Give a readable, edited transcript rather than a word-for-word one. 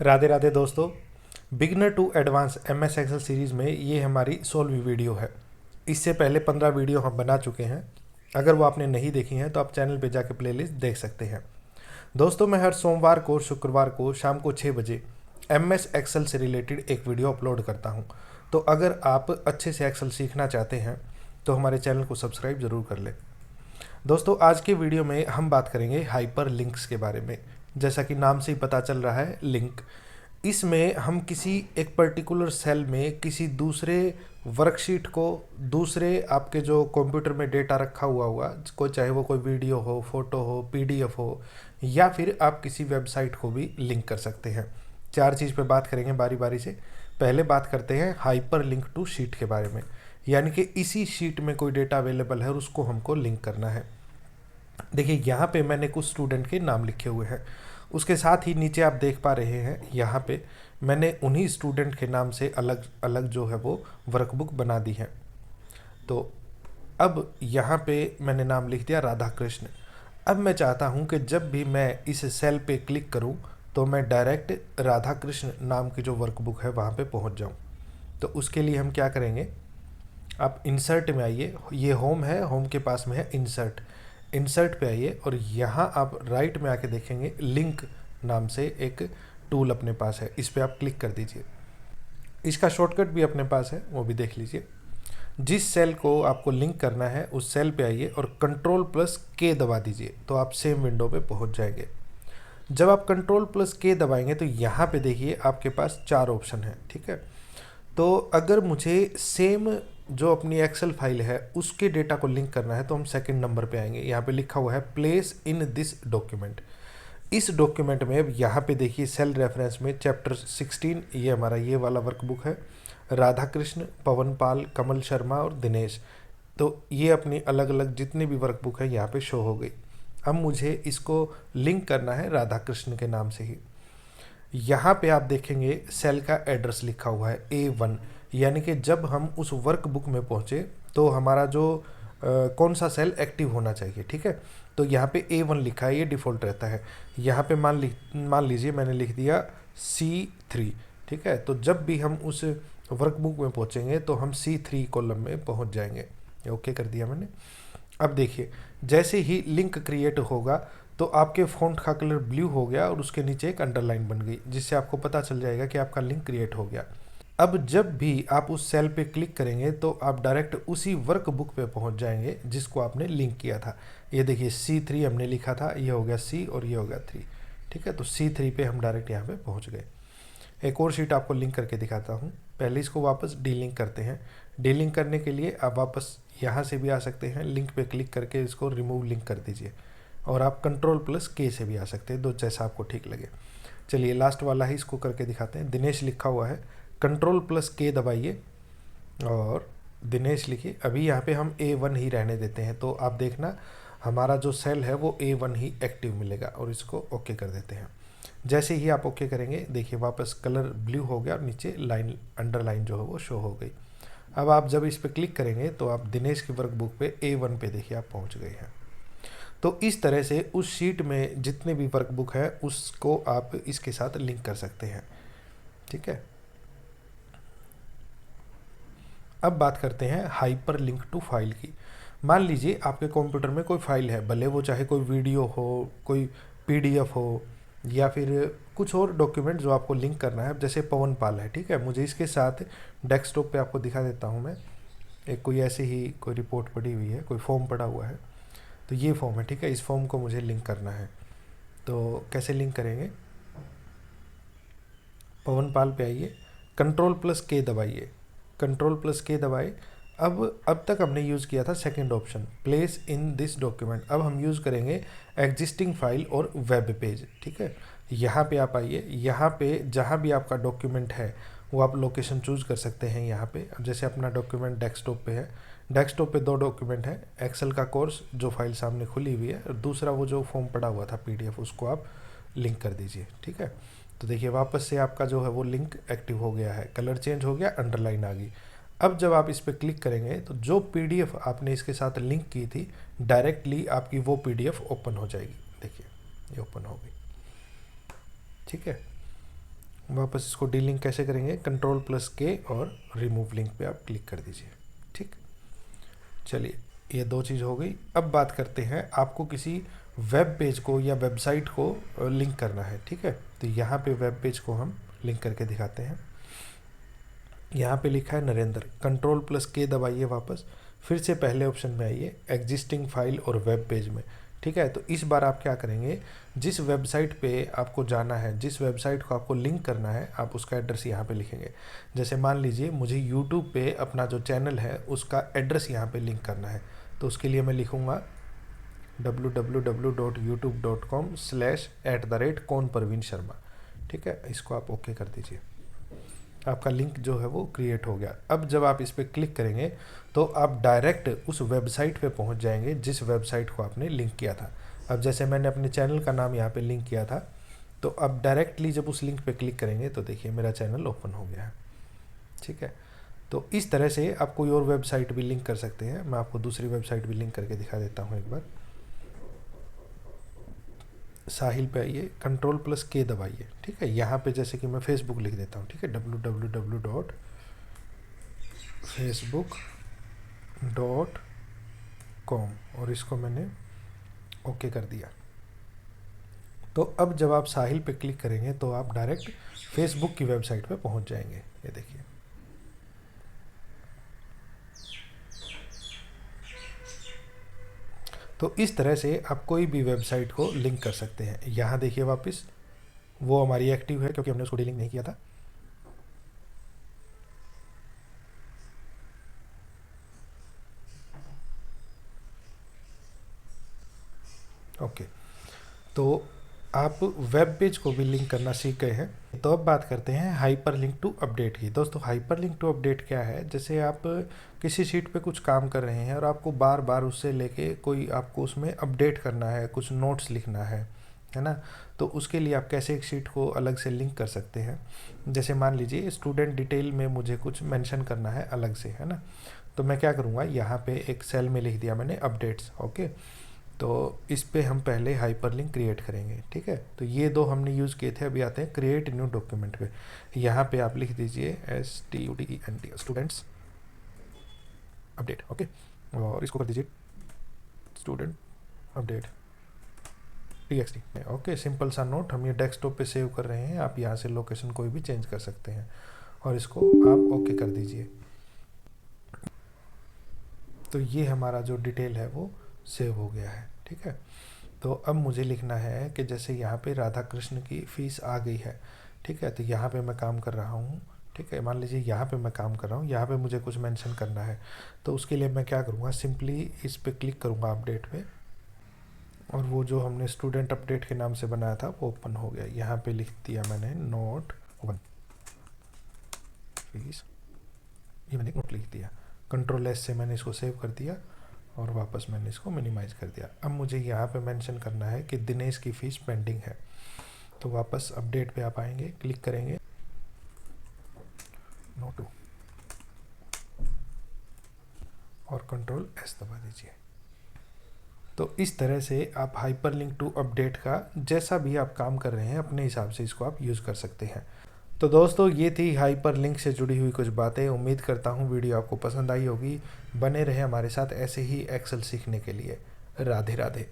राधे राधे दोस्तों। Beginner to advance MS Excel series में ये हमारी 16वीं वीडियो है। इससे पहले 15 वीडियो हम बना चुके हैं। अगर वो आपने नहीं देखी हैं तो आप चैनल पे जाके प्लेलिस्ट देख सकते हैं। दोस्तों, मैं हर सोमवार को शुक्रवार को शाम को 6 बजे एमएस एक्सेल से रिलेटेड एक वीडियो अपलोड करता हूँ। तो अगर आप अच्छे से एक्सेल सीखना चाहते हैं तो हमारे चैनल को सब्सक्राइब ज़रूर कर लें। दोस्तों, आज के वीडियो में हम बात करेंगे हाइपर लिंक्स के बारे में। जैसा कि नाम से ही पता चल रहा है, लिंक। इसमें हम किसी एक पर्टिकुलर सेल में किसी दूसरे वर्कशीट को, दूसरे आपके जो कंप्यूटर में डेटा रखा हुआ कोई, चाहे वो कोई वीडियो हो, फोटो हो, पीडीएफ हो, या फिर आप किसी वेबसाइट को भी लिंक कर सकते हैं। चार चीज़ पे बात करेंगे बारी बारी से। पहले बात करते हैं हाइपर लिंक टू शीट के बारे में, यानी कि इसी शीट में कोई डेटा अवेलेबल है और उसको हमको लिंक करना है। देखिए, यहाँ पे मैंने कुछ स्टूडेंट के नाम लिखे हुए हैं। उसके साथ ही नीचे आप देख पा रहे हैं, यहाँ पे मैंने उन्हीं स्टूडेंट के नाम से अलग अलग जो है वो वर्कबुक बना दी है। तो अब यहाँ पे मैंने नाम लिख दिया राधा कृष्ण। अब मैं चाहता हूँ कि जब भी मैं इस सेल पे क्लिक करूँ तो मैं डायरेक्ट राधा कृष्ण नाम की जो वर्कबुक है वहाँ पे पहुँच जाऊँ। तो उसके लिए हम क्या करेंगे, आप इंसर्ट में आइए। ये होम है, होम के पास में है इंसर्ट। इंसर्ट पे आइए और यहाँ आप राइट में आके देखेंगे लिंक नाम से एक टूल अपने पास है। इस पर आप क्लिक कर दीजिए। इसका शॉर्टकट भी अपने पास है, वो भी देख लीजिए। जिस सेल को आपको लिंक करना है उस सेल पे आइए और कंट्रोल+K दबा दीजिए, तो आप सेम विंडो पे पहुंच जाएंगे। जब आप कंट्रोल+K दबाएंगे तो यहाँ पे देखिए आपके पास 4 ऑप्शन है, ठीक है। तो अगर मुझे सेम जो अपनी एक्सेल फाइल है उसके डेटा को लिंक करना है तो हम सेकंड नंबर पे आएंगे। यहाँ पे लिखा हुआ है प्लेस इन दिस डॉक्यूमेंट। इस डॉक्यूमेंट में अब यहाँ पे देखिए सेल रेफरेंस में चैप्टर 16, ये हमारा ये वाला वर्कबुक है। राधा कृष्ण, पवन पाल, कमल शर्मा और दिनेश। तो ये अपनी अलग अलग जितने भी वर्कबुक है यहाँ पे शो हो गई। अब मुझे इसको लिंक करना है राधा कृष्ण के नाम से ही। यहाँ पे आप देखेंगे सेल का एड्रेस लिखा हुआ है A1, यानी कि जब हम उस वर्कबुक में पहुँचे तो हमारा जो कौन सा सेल एक्टिव होना चाहिए, ठीक है। तो यहाँ पे A1 लिखा है, ये डिफ़ॉल्ट रहता है। यहाँ पे मान लीजिए मैंने लिख दिया C3, ठीक है। तो जब भी हम उस वर्कबुक में पहुँचेंगे तो हम C3 कॉलम में पहुँच जाएंगे। ओके कर दिया मैंने। अब देखिए, जैसे ही लिंक क्रिएट होगा तो आपके फ़ॉन्ट का कलर ब्लू हो गया और उसके नीचे एक अंडरलाइन बन गई, जिससे आपको पता चल जाएगा कि आपका लिंक क्रिएट हो गया। अब जब भी आप उस सेल पे क्लिक करेंगे तो आप डायरेक्ट उसी वर्कबुक पे पहुंच जाएंगे जिसको आपने लिंक किया था। ये देखिए C3 हमने लिखा था, ये हो गया C और ये हो गया 3, ठीक है। तो C3 पे हम डायरेक्ट यहाँ पे पहुँच गए। एक और शीट आपको लिंक करके दिखाता हूँ। पहले इसको वापस डीलिंक करते हैं। डीलिंक करने के लिए आप वापस यहाँ से भी आ सकते हैं, लिंक पे क्लिक करके इसको रिमूव लिंक कर दीजिए, और आप कंट्रोल+K से भी आ सकते हैं, दो जैसा आपको ठीक लगे। चलिए लास्ट वाला ही इसको करके दिखाते हैं। दिनेश लिखा हुआ है, कंट्रोल+K दबाइए और दिनेश लिखिए। अभी यहाँ पे हम A1 ही रहने देते हैं, तो आप देखना हमारा जो सेल है वो A1 ही एक्टिव मिलेगा, और इसको ओके कर देते हैं। जैसे ही आप ओके करेंगे देखिए वापस कलर ब्लू हो गया और नीचे लाइन अंडरलाइन जो है वो शो हो गई। अब आप जब इस पर क्लिक करेंगे तो आप दिनेश की वर्कबुक पे A1 पे देखिए आप पहुंच गए हैं। तो इस तरह से उस शीट में जितने भी वर्कबुक है उसको आप इसके साथ लिंक कर सकते हैं, ठीक है। अब बात करते हैं हाइपर लिंक टू फाइल की। मान लीजिए आपके कंप्यूटर में कोई फाइल है, भले वो चाहे कोई वीडियो हो, कोई पीडीएफ हो, या फिर कुछ और डॉक्यूमेंट जो आपको लिंक करना है। जैसे पवन पाल है, ठीक है, मुझे इसके साथ डेस्कटॉप पे आपको दिखा देता हूँ मैं। एक कोई ऐसे ही कोई रिपोर्ट पड़ी हुई है, कोई फॉर्म पड़ा हुआ है, तो ये फॉर्म है, ठीक है। इस फॉर्म को मुझे लिंक करना है, तो कैसे लिंक करेंगे, पवन पाल पे आइए, कंट्रोल+K दबाइए, कंट्रोल+K दबाए। अब तक हमने यूज़ किया था second option, place in this document. अब हम यूज़ करेंगे एग्जिस्टिंग फाइल और वेब पेज, ठीक है। यहाँ पे आप आइए, यहाँ पे जहाँ भी आपका डॉक्यूमेंट है वो आप लोकेशन चूज़ कर सकते हैं यहाँ पे। अब जैसे अपना डॉक्यूमेंट डेस्कटॉप पे है, डेस्कटॉप पे 2 डॉक्यूमेंट है, एक्सेल का कोर्स जो फाइल सामने खुली हुई है, और दूसरा वो जो फॉर्म पड़ा हुआ था पीडीएफ, उसको आप लिंक कर दीजिए, ठीक है। तो देखिए वापस से आपका जो है वो लिंक एक्टिव हो गया है, कलर चेंज हो गया, अंडरलाइन आ गई। अब जब आप इस पर क्लिक करेंगे तो जो पीडीएफ आपने इसके साथ लिंक की थी डायरेक्टली आपकी वो पीडीएफ ओपन हो जाएगी। देखिए ये ओपन हो गई, ठीक है। वापस इसको डीलिंक कैसे करेंगे, Ctrl+K और रिमूव लिंक पे आप क्लिक कर दीजिए। ठीक, चलिए ये दो चीज़ हो गई। अब बात करते हैं, आपको किसी वेब पेज को या वेबसाइट को लिंक करना है। ठीक है, तो यहाँ पे वेब पेज को हम लिंक करके दिखाते हैं। यहाँ पे लिखा है नरेंद्र, Ctrl+K दबाइए, वापस फिर से पहले ऑप्शन में आइए, एग्जिस्टिंग फाइल और वेब पेज में। ठीक है, तो इस बार आप क्या करेंगे, जिस वेबसाइट पे आपको जाना है, जिस वेबसाइट को आपको लिंक करना है, आप उसका एड्रेस यहाँ पे लिखेंगे। जैसे मान लीजिए मुझे यूट्यूब पे अपना जो चैनल है उसका एड्रेस यहाँ पे लिंक करना है, तो उसके लिए मैं लिखूँगा www.youtube.com/@कौनप्रवीण शर्मा। ठीक है, इसको आप ओके कर दीजिए, आपका लिंक जो है वो क्रिएट हो गया। अब जब आप इस पर क्लिक करेंगे तो आप डायरेक्ट उस वेबसाइट पे पहुंच जाएंगे जिस वेबसाइट को आपने लिंक किया था। अब जैसे मैंने अपने चैनल का नाम यहाँ पे लिंक किया था, तो अब डायरेक्टली जब उस लिंक पे क्लिक करेंगे तो देखिए मेरा चैनल ओपन हो गया है। ठीक है, तो इस तरह से आप कोई और वेबसाइट भी लिंक कर सकते हैं। मैं आपको दूसरी वेबसाइट भी लिंक करके दिखा देता हूँ एक बार। साहिल पे आइए, Ctrl+K दबाइए। ठीक है, यहाँ पे जैसे कि मैं फेसबुक लिख देता हूँ। ठीक है, www.facebook.com और इसको मैंने ओके कर दिया। तो अब जब आप साहिल पे क्लिक करेंगे तो आप डायरेक्ट फेसबुक की वेबसाइट पे पहुँच जाएंगे। ये देखिए, तो इस तरह से आप कोई भी वेबसाइट को लिंक कर सकते हैं। यहाँ देखिए वापस वो हमारी एक्टिव है क्योंकि हमने उसको डीलिंक नहीं किया था। ओके, तो आप वेब पेज को भी लिंक करना सीख गए हैं। तो अब बात करते हैं हाइपर लिंक टू अपडेट की। दोस्तों, हाइपर लिंक टू अपडेट क्या है, जैसे आप किसी शीट पे कुछ काम कर रहे हैं और आपको बार बार उससे लेके कोई आपको उसमें अपडेट करना है, कुछ नोट्स लिखना है ना, तो उसके लिए आप कैसे एक शीट को अलग से लिंक कर सकते हैं। जैसे मान लीजिए स्टूडेंट डिटेल में मुझे कुछ मेंशन करना है अलग से, है ना, तो मैं क्या करूँगा, यहाँ पे एक सेल में लिख दिया मैंने अपडेट्स। ओके, तो इस पे हम पहले हाइपरलिंक क्रिएट करेंगे। ठीक है, तो ये दो हमने यूज़ किए थे। अभी आते हैं क्रिएट न्यू डॉक्यूमेंट पे। यहाँ पे आप लिख दीजिए STUDENT, स्टूडेंट्स अपडेट। ओके, और इसको कर दीजिए student update TXT। Okay, simple सा नोट, हम ये डेस्कटॉप पे सेव कर रहे हैं। आप यहाँ से लोकेशन कोई भी चेंज कर सकते हैं और इसको आप ओके कर दीजिए। तो ये हमारा जो डिटेल है वो सेव हो गया है। ठीक है, तो अब मुझे लिखना है कि जैसे यहाँ पे राधा कृष्ण की फ़ीस आ गई है। ठीक है, तो यहाँ पे मैं काम कर रहा हूँ। ठीक है, मान लीजिए यहाँ पे मैं काम कर रहा हूँ, यहाँ पे मुझे कुछ मेंशन करना है, तो उसके लिए मैं क्या करूँगा, सिंपली इस पे क्लिक करूँगा अपडेट पे, और वो जो हमने स्टूडेंट अपडेट के नाम से बनाया था वो ओपन हो गया। यहाँ पे लिख दिया मैंने नोट 1 फीस, ये मैंने नोट लिख दिया। Ctrl+S से मैंने इसको सेव कर दिया और वापस मैंने इसको मिनिमाइज कर दिया। अब मुझे यहाँ पे मेंशन करना है कि दिनेश की फ़ीस पेंडिंग है, तो वापस अपडेट पे आप आएंगे, क्लिक करेंगे नोट 2 और Ctrl+S दबा दीजिए। तो इस तरह से आप हाइपरलिंक टू अपडेट का जैसा भी आप काम कर रहे हैं अपने हिसाब से इसको आप यूज़ कर सकते हैं। तो दोस्तों, ये थी हाइपरलिंक से जुड़ी हुई कुछ बातें। उम्मीद करता हूँ वीडियो आपको पसंद आई होगी। बने रहे हमारे साथ ऐसे ही एक्सेल सीखने के लिए। राधे राधे।